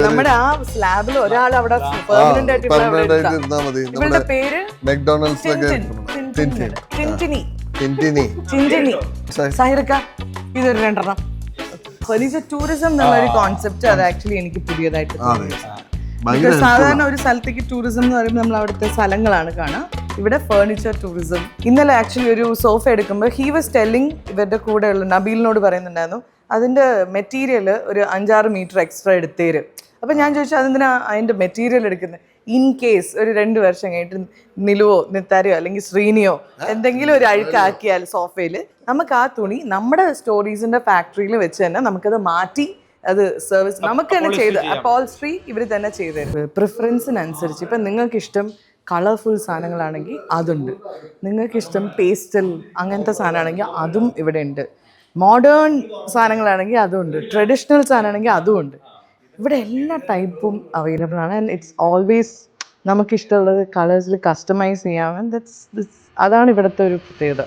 നമ്മുടെ ആ സ്ലാബിൽ ഒരാൾ അവിടെ പെർമനന്റ് ആയിട്ട് ഇവളുടെ പേര് സഹിറക്ക. ഇതൊരു 2 ഫർണിച്ചർ ടൂറിസം എന്നുള്ള ഒരു കോൺസെപ്റ്റ് അത് ആക്ച്വലി എനിക്ക് പുതിയതായിട്ട് സാധാരണ ഒരു സ്ഥലത്തേക്ക് ടൂറിസം എന്ന് പറയുമ്പോൾ നമ്മൾ അവിടുത്തെ സ്ഥലങ്ങളാണ് കാണാം. ഇവിടെ ഫർണിച്ചർ ടൂറിസം. ഇന്നലെ ആക്ച്വലി ഒരു സോഫ എടുക്കുമ്പോൾ ഹി വാസ് ടെല്ലിങ് ഇവരുടെ കൂടെയുള്ള നബീലിനോട് പറയുന്നുണ്ടായിരുന്നു അതിന്റെ മെറ്റീരിയൽ ഒരു 5-6 മീറ്റർ എക്സ്ട്രാ എടുത്തേര്. അപ്പം ഞാൻ ചോദിച്ചു അതെന്തിനാ അതിൻ്റെ മെറ്റീരിയൽ എടുക്കുന്നത്? ഇൻ കേസ് ഒരു 2 വർഷം കഴിഞ്ഞിട്ട് നിലുവോ നിത്താരയോ അല്ലെങ്കിൽ ശ്രീനിയോ എന്തെങ്കിലും ഒരു അഴുക്കാക്കിയാൽ സോഫയിൽ നമുക്ക് ആ തുണി നമ്മുടെ സ്റ്റോറീസിന്റെ ഫാക്ടറിയിൽ വെച്ച് തന്നെ നമുക്കത് മാറ്റി അത് സർവീസ് നമുക്ക് തന്നെ ചെയ്ത് അപ്പോൾസ്ട്രി ഇവർ തന്നെ ചെയ്ത് തരും പ്രിഫറൻസിനനുസരിച്ച്. ഇപ്പം നിങ്ങൾക്ക് ഇഷ്ടം കളർഫുൾ സാധനങ്ങളാണെങ്കിൽ അതുണ്ട്, നിങ്ങൾക്കിഷ്ടം പേസ്റ്റൽ അങ്ങനത്തെ സാധനമാണെങ്കിൽ അതും ഇവിടെ ഉണ്ട്, മോഡേൺ സാധനങ്ങളാണെങ്കിൽ അതുണ്ട്, ട്രഡീഷണൽ സാധനമാണെങ്കിൽ അതും ഉണ്ട്. ഇവിടെ എല്ലാ ടൈപ്പും അവൈലബിൾ ആണ്. ആൻഡ് ഇറ്റ്സ് ഓൾവേസ് നമുക്കിഷ്ടമുള്ളത് കളേഴ്സിൽ കസ്റ്റമൈസ് ചെയ്യാം. അതാണ് ഇവിടുത്തെ ഒരു പ്രത്യേകത.